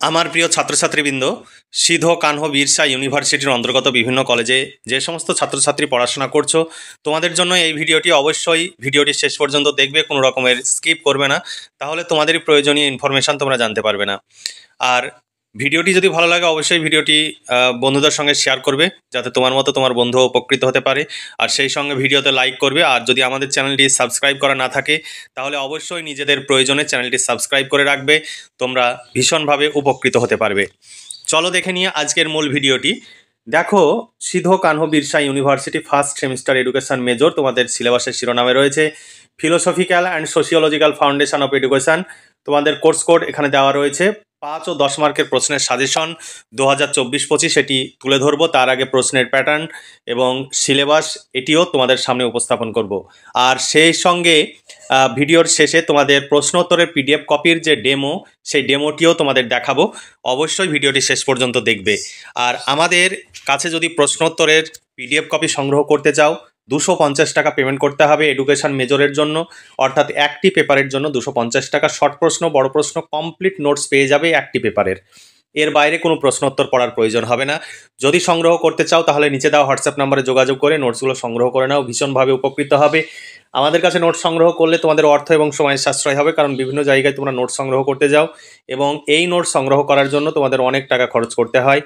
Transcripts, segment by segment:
আমার প্রিয় ছাত্রছাত্রীবৃন্দ, সিধো কানহো বিরসা ইউনিভার্সিটির অন্তর্গত বিভিন্ন কলেজে যে সমস্ত ছাত্রছাত্রী পড়াশোনা করছো, তোমাদের জন্য এই ভিডিওটি অবশ্যই ভিডিওটি শেষ পর্যন্ত দেখবে, কোনো রকমের স্কিপ করবে না, তাহলে তোমাদেরই প্রয়োজনীয় ইনফরমেশান তোমরা জানতে পারবে না। আর ভিডিওটি যদি ভালো লাগে অবশ্যই ভিডিওটি বন্ধুদের সঙ্গে শেয়ার করবে, যাতে তোমার মতো তোমার বন্ধু উপকৃত হতে পারে। আর সেই সঙ্গে ভিডিওতে লাইক করবে। আর যদি আমাদের চ্যানেলটি সাবস্ক্রাইব করা না থাকে তাহলে অবশ্যই নিজেদের প্রয়োজনে চ্যানেলটি সাবস্ক্রাইব করে রাখবে, তোমরা ভীষণভাবে উপকৃত হতে পারবে। চলো দেখে নিয়ে আজকের মূল ভিডিওটি। দেখো, Sidho Kanho Birsa university first semester education major তোমাদের সিলেবাসের শিরোনামে রয়েছে philosophical and sociological foundation of education. তোমাদের কোর্স কোড এখানে দেওয়া রয়েছে। 5 ও 10 মার্কের প্রশ্নের সাজেশন 2024-25 এটি তুলে ধরবো। তার আগে প্রশ্নের প্যাটার্ন এবং সিলেবাস এটিও তোমাদের সামনে উপস্থাপন করব। আর সেই সঙ্গে ভিডিওর শেষে তোমাদের প্রশ্নোত্তরের পিডিএফ কপির যে ডেমো, সেই ডেমোটিও তোমাদের দেখাবো। অবশ্যই ভিডিওটি শেষ পর্যন্ত দেখবে। আর আমাদের কাছে যদি প্রশ্নোত্তরের পিডিএফ কপি সংগ্রহ করতে চাও, 250 টাকা পেমেন্ট করতে হবে এডুকেশন মেজরের জন্য, অর্থাৎ একটি পেপারের জন্য 250 টাকা। শর্ট প্রশ্ন, বড় প্রশ্ন, কমপ্লিট নোটস পেয়ে যাবে একটি পেপারের। এর বাইরে কোনো প্রশ্নোত্তর পড়ার প্রয়োজন হবে না। যদি সংগ্রহ করতে চাও তাহলে নিচে দেওয়া হোয়াটসঅ্যাপ নাম্বারে যোগাযোগ করে নোটসগুলো সংগ্রহ করে নাও, ভীষণভাবে উপকৃত হবে। আমাদের কাছে নোটস সংগ্রহ করলে তোমাদের অর্থ এবং সময়ের সাশ্রয় হবে, কারণ বিভিন্ন জায়গায় তোমরা নোটস সংগ্রহ করতে যাও এবং এই নোটস সংগ্রহ করার জন্য তোমাদের অনেক টাকা খরচ করতে হয়।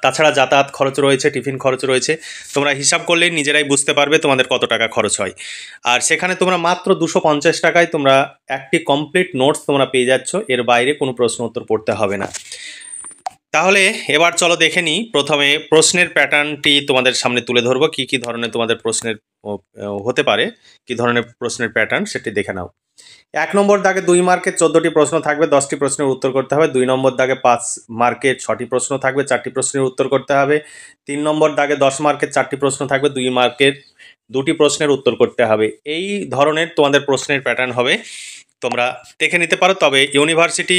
তাছাড়া যাতায়াত খরচ রয়েছে, টিফিন খরচ রয়েছে। তোমরা হিসাব করলেই নিজেরাই বুঝতে পারবে তোমাদের কত টাকা খরচ হয়। আর সেখানে তোমরা মাত্র 250 টাকায় তোমরা একটি কমপ্লিট নোটস তোমরা পেয়ে যাচ্ছ, এর বাইরে কোনো প্রশ্ন উত্তর পড়তে হবে না। তাহলে এবার চলো দেখে নিই। প্রথমে প্রশ্নের প্যাটার্নটি তোমাদের সামনে তুলে ধরবো, কী কী ধরনের তোমাদের প্রশ্নের হতে পারে, কী ধরনের প্রশ্নের প্যাটার্ন সেটি দেখে নাও। 1 নম্বর দাগে 2 মার্কের 14টি প্রশ্ন থাকবে, 10টি প্রশ্নের উত্তর করতে হবে। 2 নম্বর দাগে 5 মার্কের 6টি প্রশ্ন থাকবে, 4টি প্রশ্নের উত্তর করতে হবে। 3 নম্বর দাগে 10 মার্কের 4টি প্রশ্ন থাকবে, 2 মার্কের 2টি প্রশ্নের উত্তর করতে হবে। এই ধরনের তোমাদের প্রশ্নের প্যাটার্ন হবে, তোমরা দেখে নিতে পারো। তবে ইউনিভার্সিটি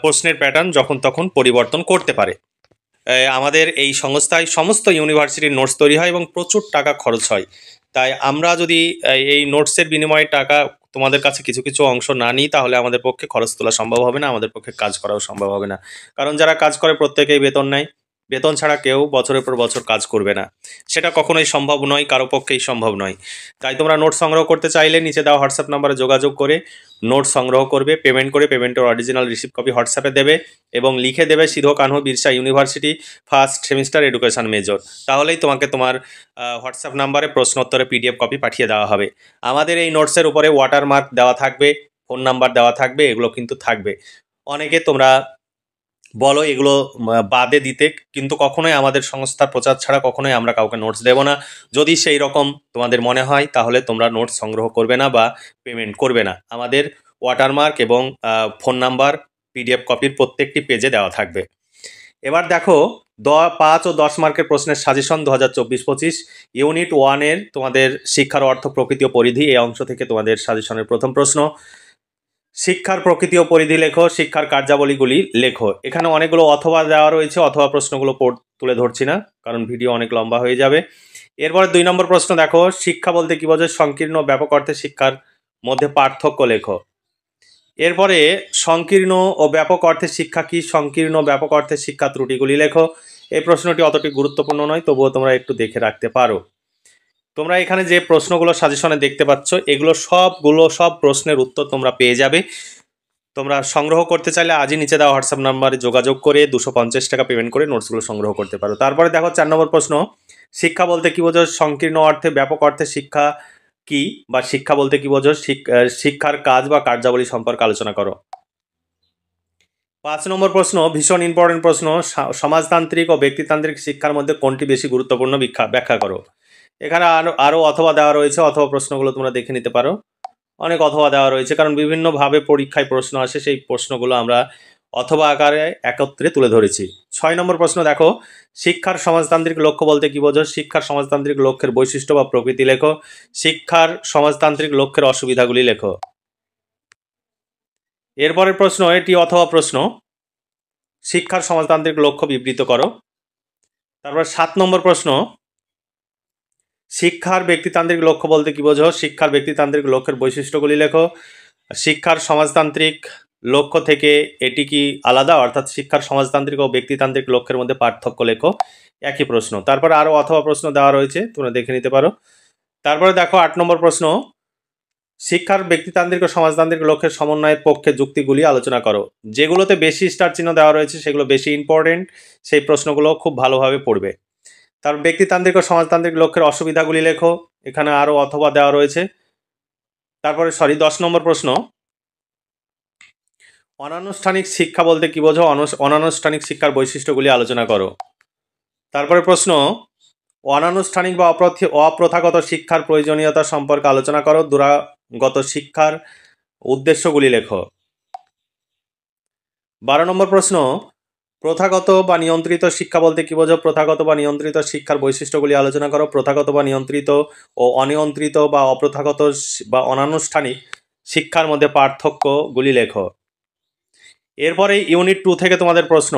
প্রশ্নের প্যাটার্ন যখন তখন পরিবর্তন করতে পারে। আমাদের এই সংস্থায় সমস্ত ইউনিভার্সিটির নোটস তৈরি হয় এবং প্রচুর টাকা খরচ হয়। তাই আমরা যদি এই নোটসের বিনিময়ে টাকা তোমাদের কাছে কিছু কিছু অংশ না নিই, তাহলে আমাদের পক্ষে খরচ তোলা সম্ভব হবে না, আমাদের পক্ষে কাজ করাও সম্ভব হবে না। কারণ যারা কাজ করে প্রত্যেকেই বেতন নেয়, বেতন ছাড়া কেউ বছরের পর বছর কাজ করবে না, সেটা কখনোই সম্ভব নয়, কারো পক্ষেই সম্ভব নয়। তাই তোমরা নোট সংগ্রহ করতে চাইলে নিচে দেওয়া হোয়াটসঅ্যাপ নাম্বারে যোগাযোগ করে নোট সংগ্রহ করবে। পেমেন্ট করে পেমেন্টের অরিজিনাল রিসিপ্ট কপি হোয়াটসঅ্যাপে দেবে এবং লিখে দেবে Sidho Kanho Birsa university first semester education major. তাহলেই তোমাকে তোমার হোয়াটসঅ্যাপ নাম্বারে প্রশ্নোত্তরে পিডিএফ কপি পাঠিয়ে দেওয়া হবে। আমাদের এই নোটসের উপরে ওয়াটারমার্ক দেওয়া থাকবে, ফোন নাম্বার দেওয়া থাকবে, এগুলো কিন্তু থাকবে। অনেকে তোমরা বলো এগুলো বাদে দিতে, কিন্তু কখনোই আমাদের সংস্থার প্রচার ছাড়া কখনোই আমরা কাউকে নোটস দেব না। যদি সেই রকম তোমাদের মনে হয় তাহলে তোমরা নোটস সংগ্রহ করবে না বা পেমেন্ট করবে না। আমাদের ওয়াটারমার্ক এবং ফোন নাম্বার পিডিএফ কপির প্রত্যেকটি পেজে দেওয়া থাকবে। এবার দেখো, 5 ও 10 মার্কের প্রশ্নের সাজেশন 2024-25 ইউনিট 1-এর তোমাদের শিক্ষার অর্থ, প্রকৃতি ও পরিধি, এই অংশ থেকে তোমাদের সাজেশনের প্রথম প্রশ্ন। শিক্ষার প্রকৃতি ও পরিধি লেখো, শিক্ষার কার্যাবলীগুলি লেখো। এখানে অনেকগুলো অথবা দেওয়া রয়েছে, অথবা প্রশ্নগুলো তুলে ধরছি না কারণ ভিডিও অনেক লম্বা হয়ে যাবে। এরপরে 2 নম্বর প্রশ্ন দেখো, শিক্ষা বলতে কি বোঝো, সংকীর্ণ ও ব্যাপক অর্থে শিক্ষার মধ্যে পার্থক্য লেখো। এরপরে সংকীর্ণ ও ব্যাপক অর্থে শিক্ষা কি, সংকীর্ণ ব্যাপক অর্থে শিক্ষা ত্রুটিগুলি লেখো। এই প্রশ্নটি অতটি গুরুত্বপূর্ণ নয়, তবুও তোমরা একটু দেখে রাখতে পারো। তোমরা এখানে যে প্রশ্নগুলো সাজেশনে দেখতে পাচ্ছ, এগুলো সব প্রশ্নের উত্তর তোমরা পেয়ে যাবে। তোমরা সংগ্রহ করতে চাইলে আজই নিচে দেওয়া হোয়াটসঅ্যাপ নাম্বারে যোগাযোগ করে 250 টাকা পেমেন্ট করে নোটসগুলো সংগ্রহ করতে পারো। তারপরে দেখো 4 নম্বর প্রশ্ন, শিক্ষা বলতে কি বোঝো, সংকীর্ণ অর্থে ব্যাপক অর্থে শিক্ষা কি, বা শিক্ষা বলতে কি বোঝো, শিক্ষার কাজ বা কার্যাবলী সম্পর্কে আলোচনা করো। 5 নম্বর প্রশ্ন, ভীষণ ইম্পর্টেন্ট প্রশ্ন, সমাজতান্ত্রিক ও ব্যক্তিতান্ত্রিক শিক্ষার মধ্যে কোনটি বেশি গুরুত্বপূর্ণ ব্যাখ্যা করো। এখানে আরও অথবা দেওয়া রয়েছে, অথবা প্রশ্নগুলো তোমরা দেখে নিতে পারো। অনেক অথবা দেওয়া রয়েছে কারণ বিভিন্নভাবে পরীক্ষায় প্রশ্ন আসে, সেই প্রশ্নগুলো আমরা অথবা আকারে একত্রে তুলে ধরেছি। 6 নম্বর প্রশ্ন দেখো, শিক্ষার সমাজতান্ত্রিক লক্ষ্য বলতে কি বোঝো, শিক্ষার সমাজতান্ত্রিক লক্ষ্যের বৈশিষ্ট্য বা প্রকৃতি লেখো। শিক্ষার সমাজতান্ত্রিক লক্ষ্যের অসুবিধাগুলি লেখো। এরপরের প্রশ্ন, এটি অথবা প্রশ্ন, শিক্ষার সমাজতান্ত্রিক লক্ষ্য বিবৃত করো। তারপর 7 নম্বর প্রশ্ন, শিক্ষার ব্যক্তিতান্ত্রিক লক্ষ্য বলতে কি বোঝো, শিক্ষার ব্যক্তিতান্ত্রিক লক্ষ্যের বৈশিষ্ট্যগুলি লেখো। শিক্ষার সমাজতান্ত্রিক লক্ষ্য থেকে এটি কি আলাদা, অর্থাৎ শিক্ষার সমাজতান্ত্রিক ও ব্যক্তিতান্ত্রিক লক্ষ্যের মধ্যে পার্থক্য লেখো। একই প্রশ্ন। তারপরে আরও অথবা প্রশ্ন দেওয়া রয়েছে, তোমরা দেখে নিতে পারো। তারপরে দেখো 8 নম্বর প্রশ্ন, শিক্ষার ব্যক্তিতান্ত্রিক ও সমাজতান্ত্রিক লক্ষ্যের সমন্বয়ের পক্ষে যুক্তিগুলি আলোচনা করো। যেগুলোতে বেশি স্টার চিহ্ন দেওয়া রয়েছে সেগুলো বেশি ইম্পর্টেন্ট, সেই প্রশ্নগুলো খুব ভালোভাবে পড়বে। তার ব্যক্তিতান্ত্রিক ও সমাজতান্ত্রিক লক্ষ্যের অসুবিধাগুলি লেখো, এখানে আরও অথবা দেওয়া রয়েছে। তারপরে 10 নম্বর প্রশ্ন, অনানুষ্ঠানিক শিক্ষা বলতে কি বোঝো, অনানুষ্ঠানিক শিক্ষার বৈশিষ্ট্যগুলি আলোচনা করো। তারপরে প্রশ্ন, অনানুষ্ঠানিক বা অপ্রথাগত শিক্ষার প্রয়োজনীয়তা সম্পর্কে আলোচনা করো। দূরাগত শিক্ষার উদ্দেশ্যগুলি লেখো। 12 নম্বর প্রশ্ন, প্রথাগত বা নিয়ন্ত্রিত শিক্ষা বলতে কি বোঝো, প্রথাগত বা নিয়ন্ত্রিত শিক্ষার বৈশিষ্ট্যগুলি আলোচনা করো। প্রথাগত বা নিয়ন্ত্রিত ও অনিয়ন্ত্রিত বা অপ্রথাগত বা অনানুষ্ঠানিক শিক্ষার মধ্যে পার্থক্যগুলি লেখো। এরপরে ইউনিট 2 থেকে তোমাদের প্রশ্ন,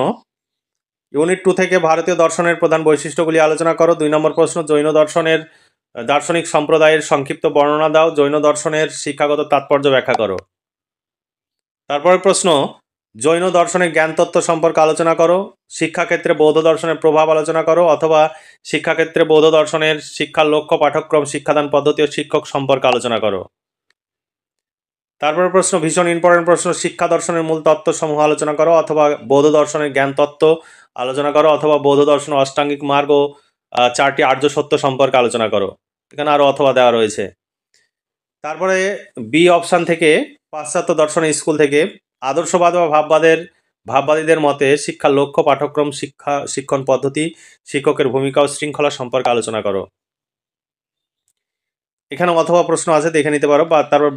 ইউনিট 2 থেকে ভারতীয় দর্শনের প্রধান বৈশিষ্ট্যগুলি আলোচনা করো। 2 নম্বর প্রশ্ন, জৈন দর্শনের দার্শনিক সম্প্রদায়ের সংক্ষিপ্ত বর্ণনা দাও। জৈন দর্শনের শিক্ষাগত তাৎপর্য ব্যাখ্যা করো। তারপরে প্রশ্ন, জৈন দর্শনের জ্ঞান তত্ত্ব সম্পর্কে আলোচনা করো। শিক্ষাক্ষেত্রে বৌদ্ধ দর্শনের প্রভাব আলোচনা করো, অথবা শিক্ষাক্ষেত্রে বৌদ্ধ দর্শনের শিক্ষার লক্ষ্য, পাঠ্যক্রম, শিক্ষাদান পদ্ধতি ও শিক্ষক সম্পর্কে আলোচনা করো। তারপরে প্রশ্ন, ভীষণ ইম্পর্টেন্ট প্রশ্ন, শিক্ষা দর্শনের মূল তত্ত্বসমূহ আলোচনা করো, অথবা বৌদ্ধ দর্শনের জ্ঞান তত্ত্ব আলোচনা করো, অথবা বৌদ্ধ দর্শন অষ্টাঙ্গিক মার্গ ও 4টি আর্য সত্য সম্পর্কে আলোচনা করো। এখানে আরও অথবা দেওয়া রয়েছে। তারপরে বি অপশান থেকে, পাশ্চাত্য দর্শনের স্কুল থেকে, আদর্শবাদ বা ভাববাদীদের মতে শিক্ষার লক্ষ্য, পাঠ্যক্রম, শিক্ষণ পদ্ধতি, শিক্ষকের ভূমিকা ও শৃঙ্খলা সম্পর্কে আলোচনা করো। এখানে অথবা প্রশ্ন আছে, দেখে নিতে পারো। বা তারপর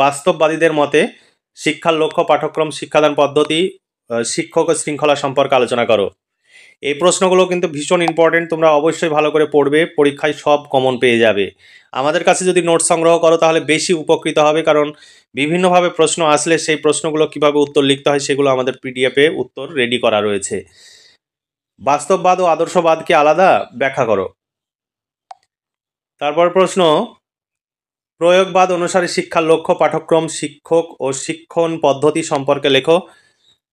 বাস্তববাদীদের মতে শিক্ষার লক্ষ্য, পাঠ্যক্রম, শিক্ষাদান পদ্ধতি, শিক্ষক ও শৃঙ্খলা সম্পর্কে আলোচনা করো। এই প্রশ্নগুলো কিন্তু ভীষণ ইম্পর্টেন্ট, তোমরা অবশ্যই ভালো করে পড়বে, পরীক্ষায় সব কমন পেয়ে যাবে। আমাদের কাছে যদি নোট সংগ্রহ করো তাহলে বেশি উপকৃত হবে, কারণ বিভিন্নভাবে প্রশ্ন আসলে সেই প্রশ্নগুলো কিভাবে উত্তর লিখতে হয় সেগুলো আমাদের পিডিএফে উত্তর রেডি করা রয়েছে। বাস্তববাদ ও আদর্শবাদকে আলাদা ব্যাখ্যা করো। তারপর প্রশ্ন, প্রয়োগবাদ অনুসারে শিক্ষার লক্ষ্য, পাঠ্যক্রম, শিক্ষক ও শিক্ষণ পদ্ধতি সম্পর্কে লেখো,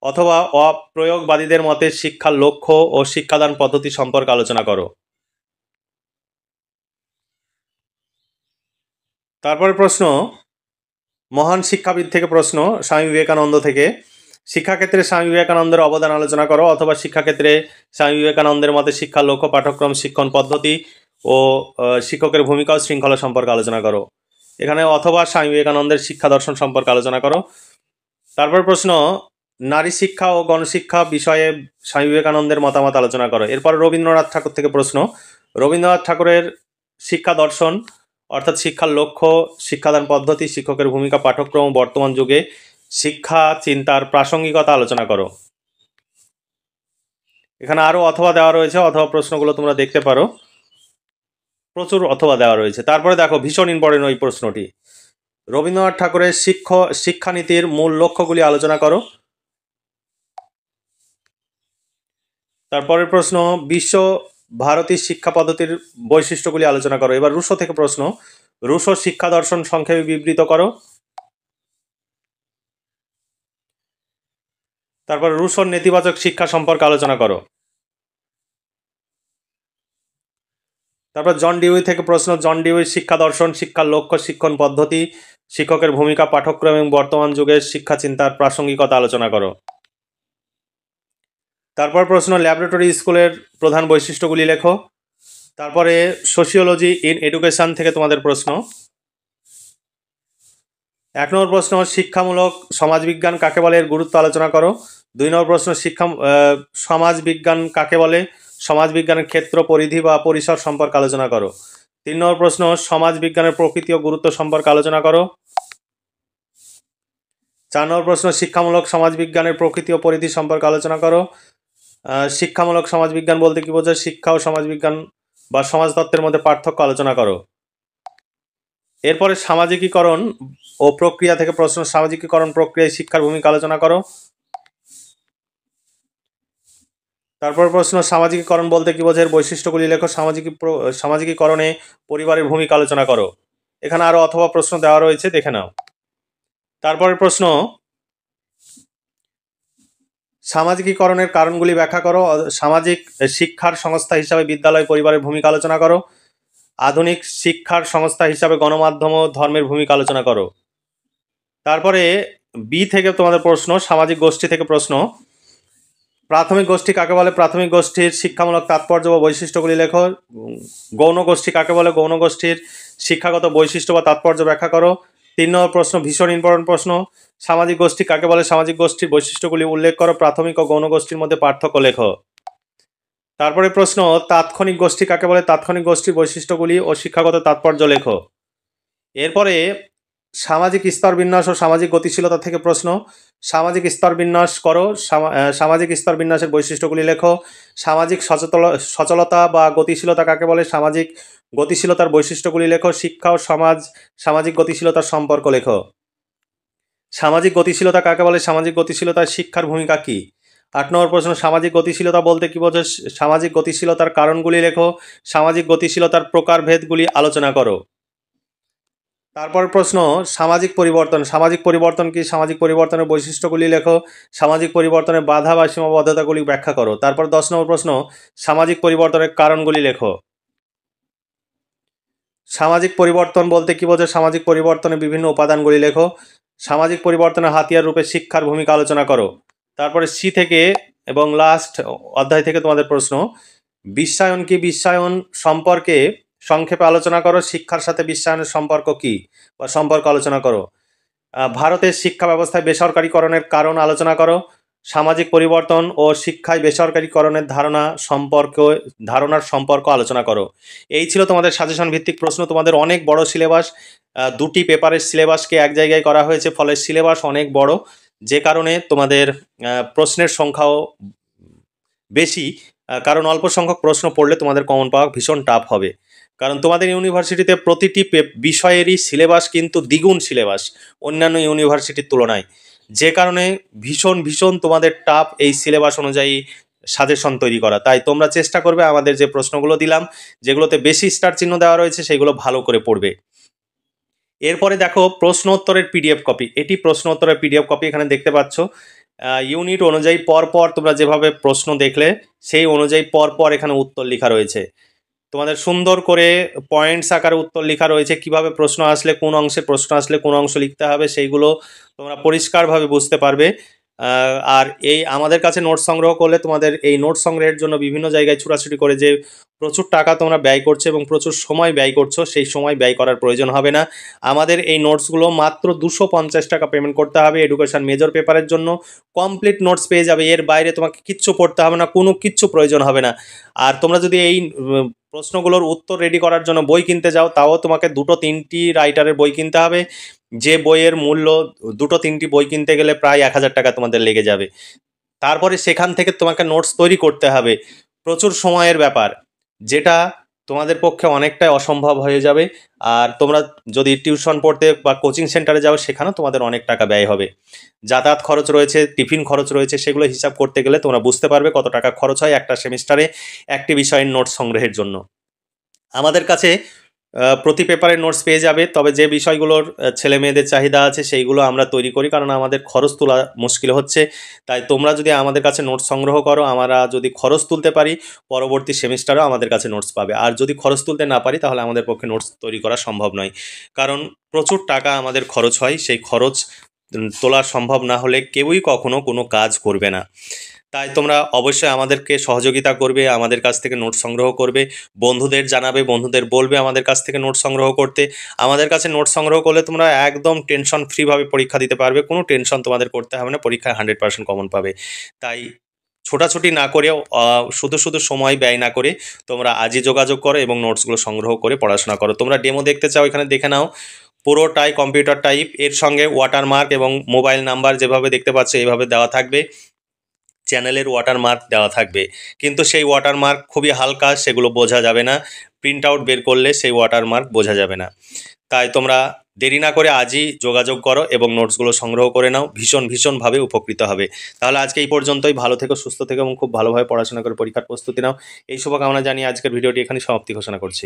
অথবা অপ্রয়োগবাদীদের মতে শিক্ষার লক্ষ্য ও শিক্ষাদান পদ্ধতি সম্পর্কে আলোচনা করো। তারপরে প্রশ্ন, মহান শিক্ষাবিদ থেকে প্রশ্ন, স্বামী বিবেকানন্দ থেকে, শিক্ষাক্ষেত্রে স্বামী বিবেকানন্দের অবদান আলোচনা করো, অথবা শিক্ষাক্ষেত্রে স্বামী বিবেকানন্দের মতে শিক্ষার লক্ষ্য, পাঠ্যক্রম, শিক্ষণ পদ্ধতি ও শিক্ষকের ভূমিকা ও শৃঙ্খলা সম্পর্কে আলোচনা করো। এখানে অথবা স্বামী বিবেকানন্দের শিক্ষা দর্শন সম্পর্কে আলোচনা করো। তারপর প্রশ্ন, নারী শিক্ষা ও গণশিক্ষা বিষয়ে স্বামী বিবেকানন্দের মতামত আলোচনা করো। এরপর রবীন্দ্রনাথ ঠাকুর থেকে প্রশ্ন, রবীন্দ্রনাথ ঠাকুরের শিক্ষা দর্শন, অর্থাৎ শিক্ষার লক্ষ্য, শিক্ষাদান পদ্ধতি, শিক্ষকের ভূমিকা, পাঠ্যক্রম, বর্তমান যুগে শিক্ষা চিন্তার প্রাসঙ্গিকতা আলোচনা করো। এখানে আরও অথবা দেওয়া রয়েছে, অথবা প্রশ্নগুলো তোমরা দেখতে পারো, প্রচুর অথবা দেওয়া রয়েছে। তারপরে দেখো ভীষণ ইম্পর্টেন্ট ওই প্রশ্নটি, রবীন্দ্রনাথ ঠাকুরের শিক্ষানীতির মূল লক্ষ্যগুলি আলোচনা করো। তারপরের প্রশ্ন, বিশ্ব ভারতী শিক্ষা পদ্ধতির বৈশিষ্ট্যগুলি আলোচনা করো। এবার রুশো থেকে প্রশ্ন, রুশো শিক্ষা দর্শন সংক্ষেপে বিবৃত করো। তারপর রুশোর নেতিবাচক শিক্ষা সম্পর্কে আলোচনা করো। তারপর জন ডিউই থেকে প্রশ্ন, জন ডিউই শিক্ষা দর্শন, শিক্ষার লক্ষ্য, শিক্ষণ পদ্ধতি, শিক্ষকের ভূমিকা, পাঠ্যক্রম এবং বর্তমান যুগের শিক্ষা চিন্তার প্রাসঙ্গিকতা আলোচনা করো। তারপর প্রশ্ন, ল্যাবরেটরি স্কুলের প্রধান বৈশিষ্ট্যগুলি লেখো। তারপরে সোশিওলজি ইন এডুকেশন থেকে তোমাদের প্রশ্ন, 1 নম্বর প্রশ্ন, শিক্ষামূলক সমাজবিজ্ঞান কাকে বলে, এর গুরুত্ব আলোচনা করো। 2 নম্বর প্রশ্ন, সমাজবিজ্ঞান কাকে বলে, সমাজবিজ্ঞানের ক্ষেত্র, পরিধি বা পরিসর সম্পর্কে আলোচনা করো। 3 নম্বর প্রশ্ন, সমাজবিজ্ঞানের প্রকৃতি ও গুরুত্ব সম্পর্কে আলোচনা করো। 4 নম্বর প্রশ্ন, শিক্ষামূলক সমাজবিজ্ঞানের প্রকৃতি ও পরিধি সম্পর্কে আলোচনা করো। শিক্ষামূলক সমাজবিজ্ঞান বলতে কি বোঝায়, শিক্ষা ও সমাজবিজ্ঞান বা সমাজতত্ত্বের মধ্যে পার্থক্য আলোচনা করো। এরপরে সামাজিকীকরণ ও প্রক্রিয়া থেকে প্রশ্ন, সামাজিকীকরণ প্রক্রিয়ায় শিক্ষার ভূমিকা আলোচনা করো। তারপর প্রশ্ন, সামাজিকীকরণ বলতে কি বোঝায়, এর বৈশিষ্ট্যগুলি লেখো। সামাজিকীকরণে পরিবারের ভূমিকা আলোচনা করো। এখানে আরও অথবা প্রশ্ন দেওয়া রয়েছে, দেখে নাও। তারপরের প্রশ্ন, সামাজিকীকরণের কারণগুলি ব্যাখ্যা করো। সামাজিক শিক্ষার সংস্থা হিসাবে বিদ্যালয় পরিবারের ভূমিকা আলোচনা করো। আধুনিক শিক্ষার সংস্থা হিসাবে গণমাধ্যম ও ধর্মের ভূমিকা আলোচনা করো। তারপরে বি থেকে তোমাদের প্রশ্ন, সামাজিক গোষ্ঠী থেকে প্রশ্ন। প্রাথমিক গোষ্ঠী কাকে বলে? প্রাথমিক গোষ্ঠীর শিক্ষামূলক তাৎপর্য বা বৈশিষ্ট্যগুলি লেখো। গৌণ গোষ্ঠী কাকে বলে? গৌণ গোষ্ঠীর শিক্ষাগত বৈশিষ্ট্য বা তাৎপর্য ব্যাখ্যা করো। 3 নম্বর প্রশ্ন, ভীষণ ইম্পর্টেন্ট প্রশ্ন, সামাজিক গোষ্ঠী কাকে বলে? সামাজিক গোষ্ঠীর বৈশিষ্ট্যগুলি উল্লেখ করো। প্রাথমিক ও গৌণ গোষ্ঠীর মধ্যে পার্থক্য লেখো। তারপরে প্রশ্ন, তাৎক্ষণিক গোষ্ঠী কাকে বলে? তাৎক্ষণিক গোষ্ঠীর বৈশিষ্ট্যগুলি ও শিক্ষাগত তাৎপর্য লেখো। এরপরে সামাজিক স্তর বিন্যাস ও সামাজিক গতিশীলতা থেকে প্রশ্ন। সামাজিক স্তর বিন্যাস করো। সামাজিক স্তর বিন্যাসের বৈশিষ্ট্যগুলি লেখো। সামাজিক সচলতা বা গতিশীলতা কাকে বলে? সামাজিক গতিশীলতার বৈশিষ্ট্যগুলি লেখো। শিক্ষা ও সামাজিক গতিশীলতার সম্পর্ক লেখো। সামাজিক গতিশীলতা কাকে বলে? সামাজিক গতিশীলতার শিক্ষার ভূমিকা কী? 8 নম্বর প্রশ্ন, সামাজিক গতিশীলতা বলতে কী বোঝো? সামাজিক গতিশীলতার কারণগুলি লেখো। সামাজিক গতিশীলতার প্রকারভেদগুলি আলোচনা করো। তারপর প্রশ্ন, সামাজিক পরিবর্তন। সামাজিক পরিবর্তন কি? সামাজিক পরিবর্তনের বৈশিষ্ট্যগুলি লেখো। সামাজিক পরিবর্তনের বাধা বা সীমাবদ্ধতাগুলি ব্যাখ্যা করো। তারপর 10 নম্বর প্রশ্ন, সামাজিক পরিবর্তনের কারণগুলি লেখো। সামাজিক পরিবর্তন বলতে কী বোঝো? সামাজিক পরিবর্তনের বিভিন্ন উপাদানগুলি লেখো। সামাজিক পরিবর্তনের হাতিয়ার রূপে শিক্ষার ভূমিকা আলোচনা করো। তারপরে সি থেকে এবং লাস্ট অধ্যায় থেকে তোমাদের প্রশ্ন, বিশ্বায়ন কি? বিশ্বায়ন সম্পর্কে সংক্ষেপে আলোচনা করো। শিক্ষার সাথে বিশ্বায়নের সম্পর্ক কী বা সম্পর্ক আলোচনা করো। ভারতের শিক্ষা ব্যবস্থায় বেসরকারীকরণের কারণ আলোচনা করো। সামাজিক পরিবর্তন ও শিক্ষায় বেসরকারীকরণের ধারণার সম্পর্ক আলোচনা করো। এই ছিল তোমাদের সাজেশন ভিত্তিক প্রশ্ন। তোমাদের অনেক বড় সিলেবাস, 2টি পেপারের সিলেবাসকে এক জায়গায় করা হয়েছে, ফলে সিলেবাস অনেক বড়, যে কারণে তোমাদের প্রশ্নের সংখ্যাও বেশি। কারণ অল্প সংখ্যক প্রশ্ন পড়লে তোমাদের কমন পাওয়া ভীষণ টাফ হবে। কারণ তোমাদের ইউনিভার্সিটিতে প্রতিটি বিষয়েরই সিলেবাস কিন্তু দ্বিগুণ সিলেবাস অন্যান্য ইউনিভার্সিটির তুলনায়, যে কারণে ভীষণ তোমাদের টাফ এই সিলেবাস অনুযায়ী সাজেশন তৈরি করা। তাই তোমরা চেষ্টা করবে আমাদের যে প্রশ্নগুলো দিলাম, যেগুলোতে বেশি স্টার চিহ্ন দেওয়া রয়েছে, সেগুলো ভালো করে পড়বে। এরপরে দেখো প্রশ্ন উত্তরের পিডিএফ কপি। এটি প্রশ্ন উত্তরের পিডিএফ কপি, এখানে দেখতে পাচ্ছ। ইউনিট অনুযায়ী পরপর তোমরা যেভাবে প্রশ্ন দেখলে সেই অনুযায়ী পরপর এখানে উত্তর লেখা রয়েছে। তোমাদের সুন্দর করে পয়েন্টস আকারে উত্তর লেখা রয়েছে। কিভাবে প্রশ্ন আসলে, কোন অংশে প্রশ্ন আসলে কোন অংশ লিখতে হবে, সেইগুলো তোমরা পরিষ্কারভাবে বুঝতে পারবে। আর এই আমাদের কাছে নোট সংগ্রহ করলে তোমাদের এই নোট সংগ্রহের জন্য বিভিন্ন জায়গায় ছুটাছুটি করে যে প্রচুর টাকা তোমরা ব্যয় করছো এবং প্রচুর সময় ব্যয় করছো, সেই সময় ব্যয় করার প্রয়োজন হবে না। আমাদের এই নোটসগুলো মাত্র 250 টাকা পেমেন্ট করতে হবে। এডুকেশন মেজর পেপারের জন্য কমপ্লিট নোটস পেয়ে যাবে। এর বাইরে তোমাকে কিচ্ছু পড়তে হবে না, কোনো কিচ্ছু প্রয়োজন হবে না। আর তোমরা যদি এই প্রশ্নগুলোর উত্তর রেডি করার জন্য বই কিনতে যাও, তাও তোমাকে 2-3টি রাইটারের বই কিনতে হবে, যে বইয়ের মূল্য 2-3টি বই কিনতে গেলে প্রায় 1000 টাকা তোমাদের লেগে যাবে। তারপরে সেখান থেকে তোমাকে নোটস তৈরি করতে হবে, প্রচুর সময়ের ব্যাপার, যেটা তোমাদের পক্ষে অনেকটাই অসম্ভব হয়ে যাবে। আর তোমরা যদি টিউশন পড়তে বা কোচিং সেন্টারে যাও, সেখানেও তোমাদের অনেক টাকা ব্যয় হবে। যাতায়াত খরচ রয়েছে, টিফিন খরচ রয়েছে, সেগুলো হিসাব করতে গেলে তোমরা বুঝতে পারবে কত টাকা খরচ হয় একটা সেমিস্টারে একটি বিষয়ের নোটস সংগ্রহের জন্য। আমাদের কাছে প্রতি পেপারের নোটস পেয়ে যাবে, তবে যে বিষয়গুলোর ছেলে মেয়েদের চাহিদা আছে সেইগুলো আমরা তৈরি করি, কারণ আমাদের খরচ তোলা মুশকিল হচ্ছে। তাই তোমরা যদি আমাদের কাছে নোটস সংগ্রহ করো, আমরা যদি খরচ তুলতে পারি, পরবর্তী সেমিস্টারেও আমাদের কাছে নোটস পাবে। আর যদি খরচ তুলতে না পারি, তাহলে আমাদের পক্ষে নোটস তৈরি করা সম্ভব নয়, কারণ প্রচুর টাকা আমাদের খরচ হয়। সেই খরচ তোলা সম্ভব না হলে কেউই কখনো কোনো কাজ করবে না। তাই তোমরা অবশ্যই আমাদেরকে সহযোগিতা করবে, আমাদের কাছ থেকে নোট সংগ্রহ করবে, বন্ধুদের জানাবে, বন্ধুদের বলবে আমাদের কাছ থেকে নোট সংগ্রহ করতে। আমাদের কাছে নোট সংগ্রহ করলে তোমরা একদম টেনশন ফ্রিভাবে পরীক্ষা দিতে পারবে, কোনো টেনশন তোমাদের করতে হবে না, পরীক্ষায় 100% কমন পাবে। তাই ছোটাছুটি না করে, শুধু সময় ব্যয় না করে তোমরা আজই যোগাযোগ করো এবং নোটসগুলো সংগ্রহ করে পড়াশোনা করো। তোমরা ডেমো দেখতে চাও, এখানে দেখে নাও, পুরোটাই কম্পিউটার টাইপ, এর সঙ্গে ওয়াটারমার্ক এবং মোবাইল নাম্বার যেভাবে দেখতে পাচ্ছ এইভাবে দেওয়া থাকবে, চ্যানেলের ওয়াটারমার্ক দেওয়া থাকবে, কিন্তু সেই ওয়াটারমার্ক খুবই হালকা, সেগুলো বোঝা যাবে না, প্রিন্ট আউট বের করলে সেই ওয়াটারমার্ক বোঝা যাবে না। তাই তোমরা দেরি না করে আজই যোগাযোগ করো এবং নোটসগুলো সংগ্রহ করে নাও, ভীষণভাবে উপকৃত হবে। তাহলে আজকে এই পর্যন্তই। ভালো থেকো, সুস্থ থেকো এবং খুব ভালোভাবে পড়াশোনা করে পরীক্ষার প্রস্তুতি নাও। এই শুভকামনা জানিয়ে আজকের ভিডিওটি এখানে সমাপ্তি ঘোষণা করছি।